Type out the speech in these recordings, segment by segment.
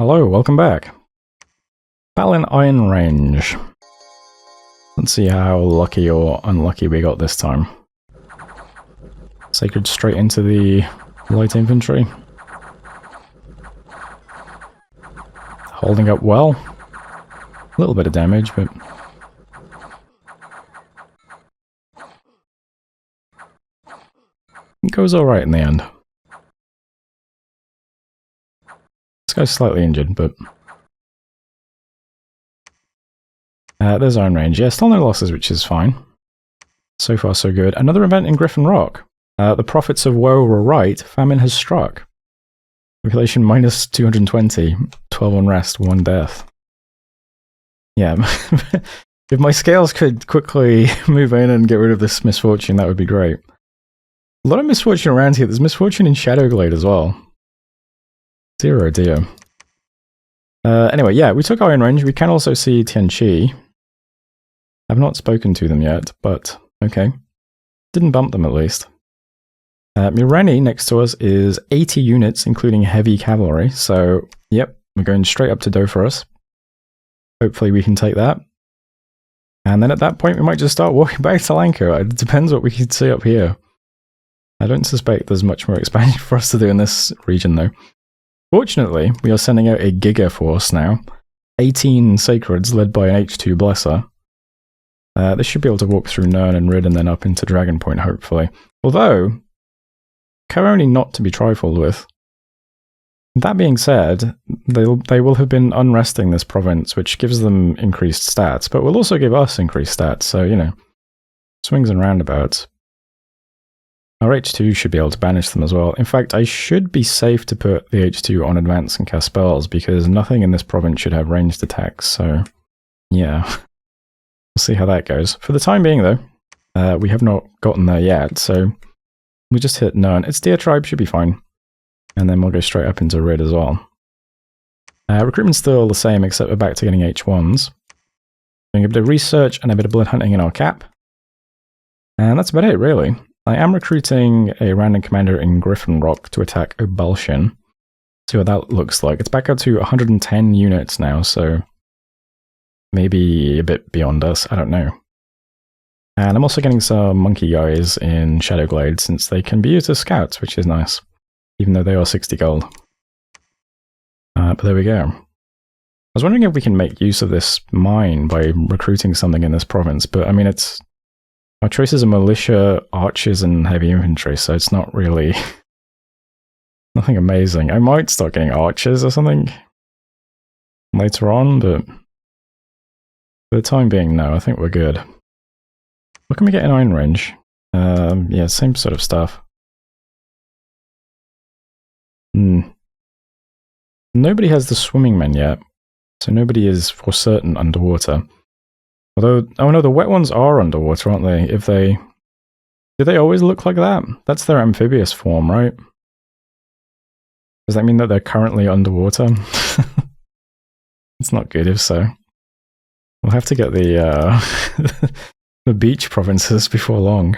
Hello, welcome back. Battle in Iron Range. Let's see how lucky or unlucky we got this time. Sacred straight into the light infantry. Holding up well. A little bit of damage, but... it goes alright in the end. This guy's slightly injured, but... there's Iron Range. Yeah, still no losses, which is fine. So far, so good. Another event in Griffin Rock. The prophets of woe were right. Famine has struck. Population minus 220. 12 unrest, 1 death. Yeah. If my scales could quickly move in and get rid of this misfortune, that would be great. A lot of misfortune around here. There's misfortune in Shadowglade as well. Dear. Anyway, yeah, we took Iron Range. We can also see Tianqi. I've not spoken to them yet, but okay. Didn't bump them at least. Mireni next to us is 80 units, including heavy cavalry. So, yep, we're going straight up to Dophorus. Hopefully we can take that. And then at that point, we might just start walking back to Lanka. It depends what we can see up here. I don't suspect there's much more expansion for us to do in this region, though. Fortunately, we are sending out a Giga Force now. 18 Sacreds led by an H2 Blesser. They should be able to walk through Nern and Rid and then up into Dragon Point, hopefully. Although, only not to be trifled with. That being said, they will have been unresting this province, which gives them increased stats, but will also give us increased stats, so, you know, swings and roundabouts. Our H2 should be able to banish them as well. In fact, I should be safe to put the H2 on advance and cast spells, because nothing in this province should have ranged attacks, so yeah. We'll see how that goes. For the time being, though, we have not gotten there yet, so we just hit Nern. Its Diatribe should be fine. And then we'll go straight up into Rid as well. Recruitment's still the same, except we're back to getting H1s. Doing a bit of research and a bit of blood hunting in our cap. And that's about it, really. I am recruiting a random commander in Griffin Rock to attack Obalshin. See what that looks like. It's back up to 110 units now, so maybe a bit beyond us, I don't know. And I'm also getting some monkey guys in Shadowglade, since they can be used as scouts, which is nice, even though they are 60 gold. But there we go. I was wondering if we can make use of this mine by recruiting something in this province, but I mean, our choices are militia, archers, and heavy infantry, so it's not really nothing amazing. I might start getting archers or something later on, but for the time being, no, I think we're good. What can we get in Iron Range? Yeah, same sort of stuff. Nobody has the swimming men yet, so nobody is for certain underwater. Although, oh no, the wet ones are underwater, aren't they? Do they always look like that? That's their amphibious form, right? Does that mean that they're currently underwater? It's not good if so. We'll have to get the the beach provinces before long.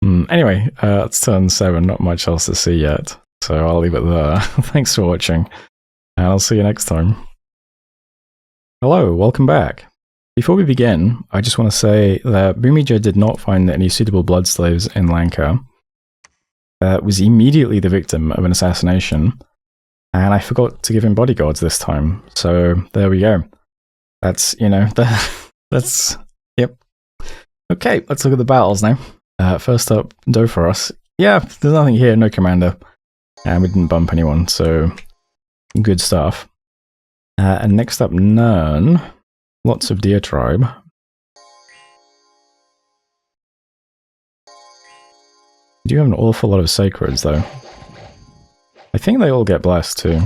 Anyway, it's turn 7, not much else to see yet, so I'll leave it there. Thanks for watching, and I'll see you next time. Hello, welcome back. Before we begin, I just want to say that Bhumija did not find any suitable blood slaves in Lanka. Was immediately the victim of an assassination, and I forgot to give him bodyguards this time, so there we go. That's, you know, that's, yep. Okay, let's look at the battles now. First up, Dophorus. Yeah, there's nothing here, no commander. And we didn't bump anyone, so good stuff. And next up, Nern. Lots of Diatribe. We do have an awful lot of Sacreds, though. I think they all get blessed, too.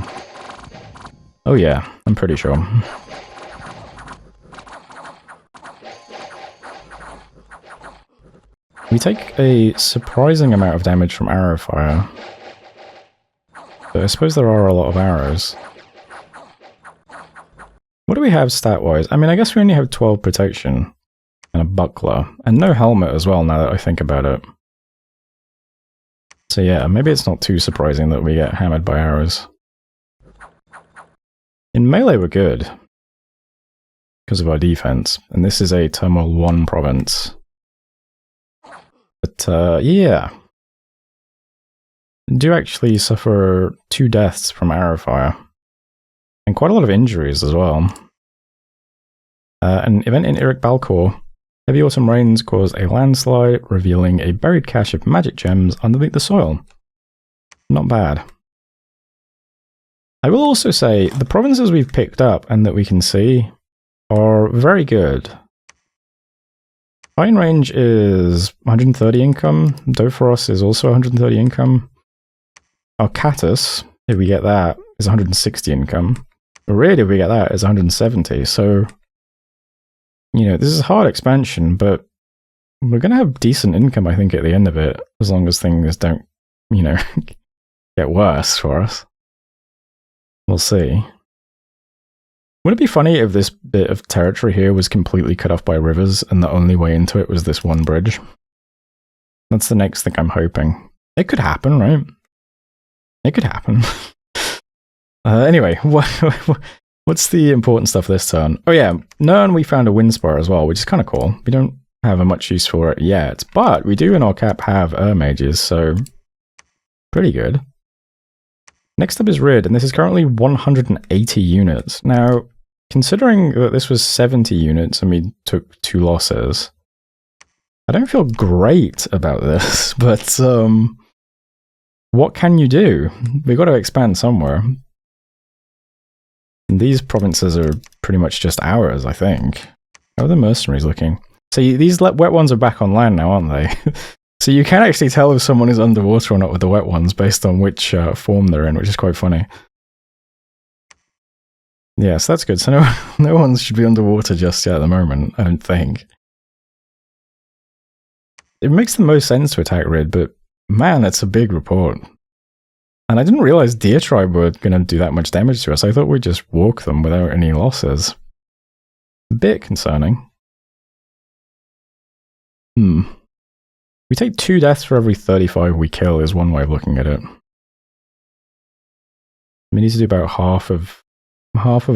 Oh yeah, I'm pretty sure. We take a surprising amount of damage from arrow fire. But I suppose there are a lot of arrows. What do we have stat-wise? I mean, I guess we only have 12 protection and a buckler. And no helmet as well, now that I think about it. So yeah, maybe it's not too surprising that we get hammered by arrows. In melee, we're good because of our defense, and this is a Turmoil 1 province. But yeah, do actually suffer 2 deaths from arrow fire, and quite a lot of injuries as well. An event in Eric Balcor. Heavy autumn rains caused a landslide, revealing a buried cache of magic gems underneath the soil. Not bad. I will also say, the provinces we've picked up and that we can see are very good. Fine Range is 130 income. Dophoros is also 130 income. Arcatus, if we get that, is 160 income. Rid, if we get that, is 170. So, you know, this is a hard expansion, but we're going to have decent income, I think, at the end of it, as long as things don't, you know, get worse for us. We'll see. Would it be funny if this bit of territory here was completely cut off by rivers and the only way into it was this one bridge? That's the next thing I'm hoping. It could happen, right? It could happen. Anyway, what's the important stuff this turn? Oh yeah, Nern, we found a wind spur as well, which is kind of cool. We don't have a much use for it yet, but we do in our cap have mages, so pretty good. Next up is Rid, and this is currently 180 units. Now, considering that this was 70 units and we took 2 losses, I don't feel great about this, but what can you do? We've got to expand somewhere. And these provinces are pretty much just ours, I think. How are the mercenaries looking? So these wet ones are back on land now, aren't they? So you can actually tell if someone is underwater or not with the wet ones based on which form they're in, which is quite funny. Yes, that's good. So no one should be underwater just yet at the moment, I don't think. It makes the most sense to attack Rid, but man, it's a big report. And I didn't realize Deer Tribe were going to do that much damage to us. I thought we'd just walk them without any losses. A bit concerning. We take 2 deaths for every 35 we kill is one way of looking at it. We need to do about half of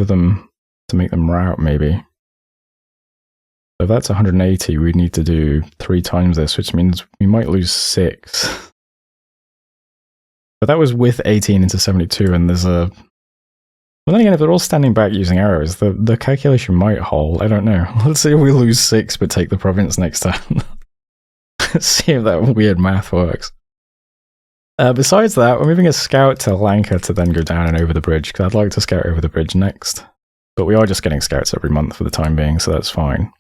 them to make them rout, maybe. So if that's 180, we'd need to do 3 times this, which means we might lose 6. But that was with 18 into 72, and there's a... Well, then again, if they're all standing back using arrows, the calculation might hold. I don't know. Let's see if we lose 6 but take the province next time. See if that weird math works. Besides that, we're moving a scout to Lanka to then go down and over the bridge, because I'd like to scout over the bridge next. But we are just getting scouts every month for the time being, so that's fine.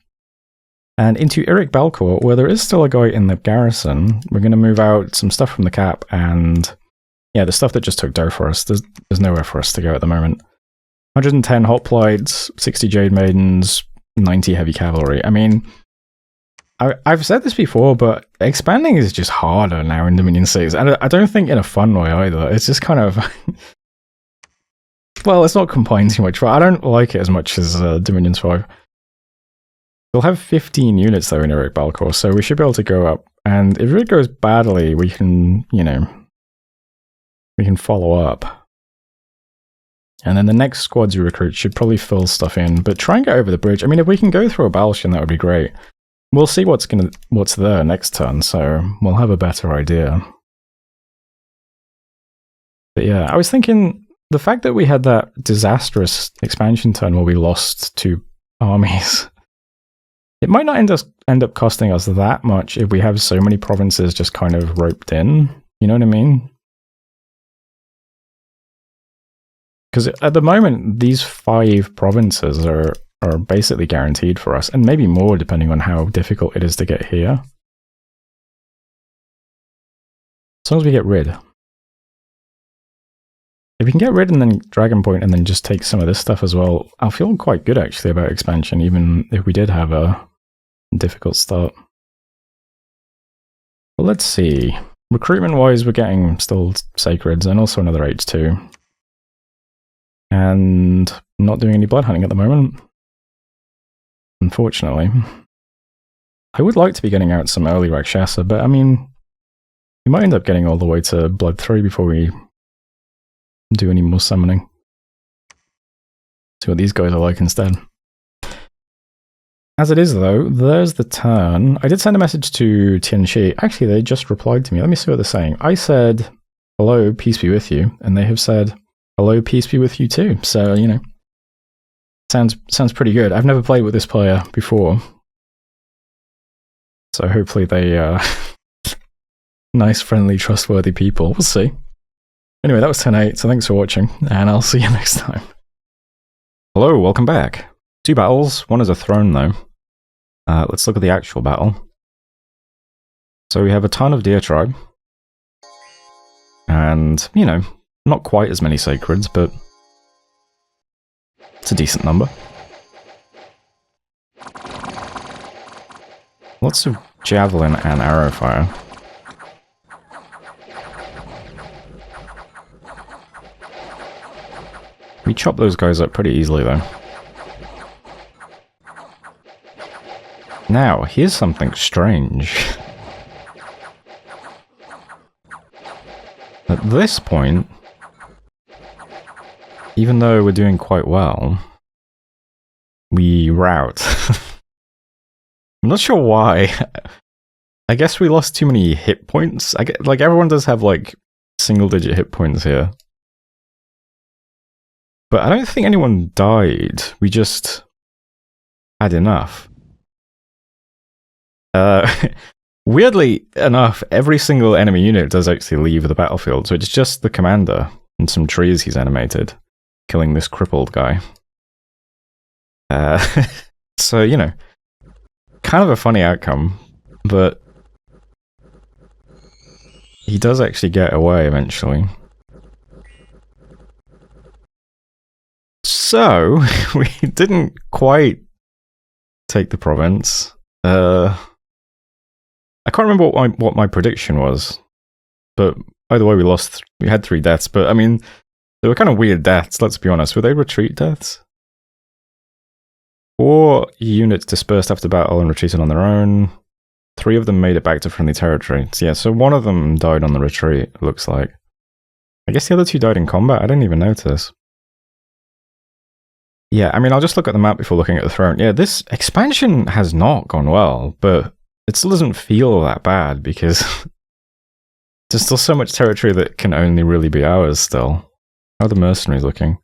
And into Eric Balcor, where there is still a guy in the garrison, we're going to move out some stuff from the cap, and yeah, the stuff that just took dough for us, there's nowhere for us to go at the moment. 110 hoplites, 60 jade maidens, 90 heavy cavalry. I mean, I've said this before, but expanding is just harder now in Dominion 6. And I don't think in a fun way either. It's just kind of... well, it's not combined too much, but I don't like it as much as Dominion 5. We'll have 15 units though in Eric Balcor, so we should be able to go up. And if it goes badly, we can, you know, we can follow up. And then the next squads you recruit should probably fill stuff in, but try and get over the bridge. I mean, if we can go through a Balshan, that would be great. We'll see what's there next turn, so we'll have a better idea. But yeah, I was thinking the fact that we had that disastrous expansion turn where we lost 2 armies, it might not end up costing us that much if we have so many provinces just kind of roped in. You know what I mean? Because at the moment, these 5 provinces are basically guaranteed for us, and maybe more depending on how difficult it is to get here. As long as we get Rid. If we can get Rid and then Dragon Point and then just take some of this stuff as well, I'll feel quite good actually about expansion, even if we did have a difficult start. But let's see. Recruitment-wise, we're getting still Sacreds and also another H2. And not doing any blood hunting at the moment. Unfortunately. I would like to be getting out some early Rakshasa, but I mean, we might end up getting all the way to Blood 3 before we do any more summoning. See what these guys are like instead. As it is, though, there's the turn. I did send a message to Tianqi. Actually, they just replied to me. Let me see what they're saying. I said, hello, peace be with you. And they have said, hello, peace be with you too. So, you know, sounds pretty good. I've never played with this player before. So hopefully they are nice, friendly, trustworthy people. We'll see. Anyway, that was 10-8, so thanks for watching, and I'll see you next time. Hello, welcome back. 2 battles, one is a throne though. Let's look at the actual battle. So we have a ton of Deer Tribe. And, you know, not quite as many Sacreds, but it's a decent number. Lots of Javelin and Arrow Fire. We chop those guys up pretty easily though. Now, here's something strange. At this point, even though we're doing quite well, we rout. I'm not sure why. I guess we lost too many hit points. Like, everyone does have, like, single-digit hit points here. But I don't think anyone died. We just had enough. Weirdly enough, every single enemy unit does actually leave the battlefield, so it's just the commander and some trees he's animated, killing this crippled guy. So, you know, kind of a funny outcome, but he does actually get away eventually. So, we didn't quite take the province. I can't remember what my prediction was, but either way we had 3 deaths, but I mean, they were kind of weird deaths, let's be honest. Were they retreat deaths? 4 units dispersed after battle and retreated on their own. 3 of them made it back to friendly territory. So yeah, so 1 of them died on the retreat, it looks like. I guess the other 2 died in combat, I didn't even notice. Yeah, I mean, I'll just look at the map before looking at the throne. Yeah, this expansion has not gone well, but it still doesn't feel that bad because there's still so much territory that can only really be ours still. How are the mercenaries looking?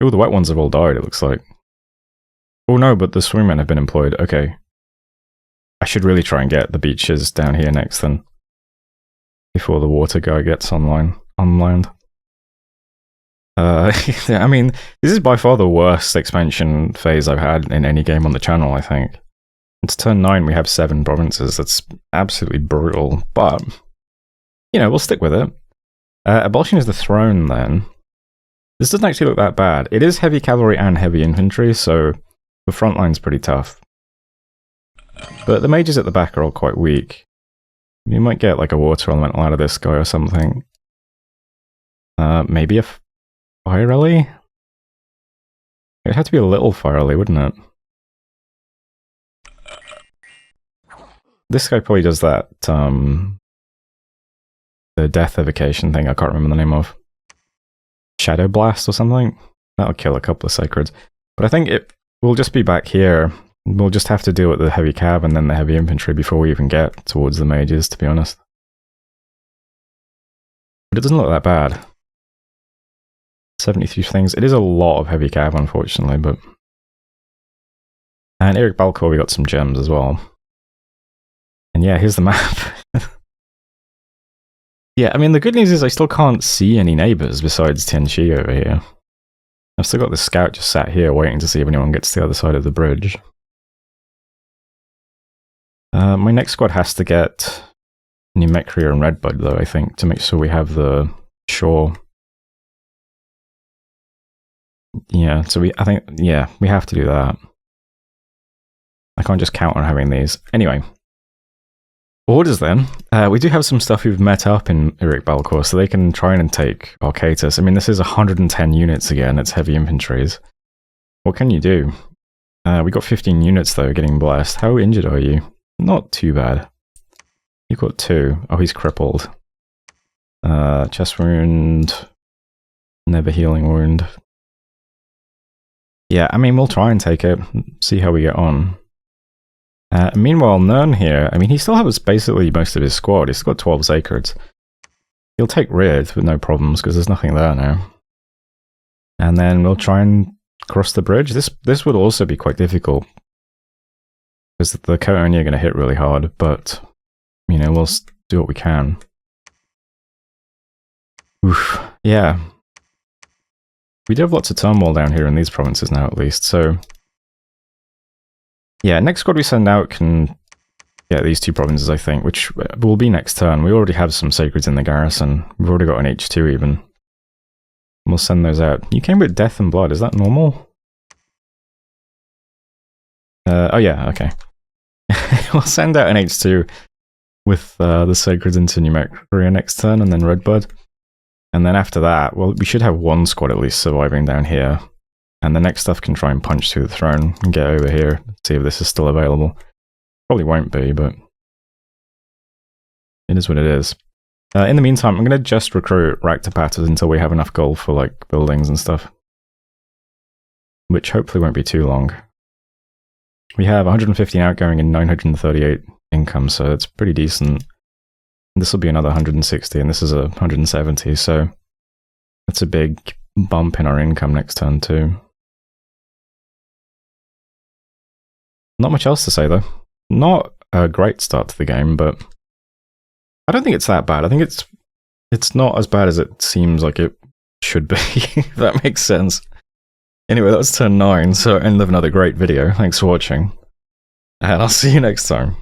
Oh, the wet ones have all died, it looks like. Oh no, but the swingmen have been employed. Okay. I should really try and get the beaches down here next then. Before the water guy gets on land. I mean, this is by far the worst expansion phase I've had in any game on the channel, I think. It's turn 9, we have 7 provinces. That's absolutely brutal, but, you know, we'll stick with it. Abolishing is the throne, then. This doesn't actually look that bad. It is heavy cavalry and heavy infantry, so the front line's pretty tough. But the mages at the back are all quite weak. You might get, like, a water elemental out of this guy or something. Maybe a fire rally? It'd have to be a little fire rally, wouldn't it? This guy probably does that, the death evocation thing I can't remember the name of. Shadow Blast or something? That'll kill a couple of Sacreds. But I think we'll just be back here. We'll just have to deal with the heavy cav and then the heavy infantry before we even get towards the mages, to be honest. But it doesn't look that bad. 73 things. It is a lot of heavy cav, unfortunately, but... And Eric Balcour, we got some gems as well. And yeah, here's the map. Yeah, I mean, the good news is I still can't see any neighbours besides Tianqi over here. I've still got the scout just sat here waiting to see if anyone gets to the other side of the bridge. My next squad has to get Numecria and Redbud, though, I think, to make sure we have the shore. Yeah, so we have to do that. I can't just count on having these. Anyway. Orders then. We do have some stuff who've met up in Eric Balcour, so they can try and take Arcatus. I mean, this is 110 units again, it's heavy infantries. What can you do? We got 15 units though, getting blessed. How injured are you? Not too bad. You've got 2. Oh, he's crippled. Chest wound. Never healing wound. Yeah, I mean, we'll try and take it, see how we get on. Meanwhile, Nern here, I mean, he still has basically most of his squad. He's got 12 Sacreds. He'll take Rid with no problems, because there's nothing there now. And then we'll try and cross the bridge. This would also be quite difficult, because the Cotonia are going to hit really hard, but, you know, we'll do what we can. Oof, yeah. We do have lots of turmoil down here in these provinces now, at least, so... Yeah, next squad we send out can get these 2 provinces, I think, which will be next turn. We already have some Sacreds in the garrison. We've already got an H2 even. We'll send those out. You came with Death and Blood, is that normal? Oh yeah, okay. We'll send out an H2 with the Sacreds into New Mexico next turn, and then Redbud. And then after that, well, we should have 1 squad at least surviving down here. And the next stuff can try and punch through the throne and get over here, see if this is still available. Probably won't be, but it is what it is. In the meantime, I'm going to just recruit Raktapatas until we have enough gold for like buildings and stuff. Which hopefully won't be too long. We have 115 outgoing and 938 income, so it's pretty decent. This will be another 160, and this is a 170, so that's a big bump in our income next turn too. Not much else to say though. Not a great start to the game, but I don't think it's that bad. I think it's not as bad as it seems like it should be, if that makes sense. Anyway, that was turn 9, so end of another great video. Thanks for watching, and I'll see you next time.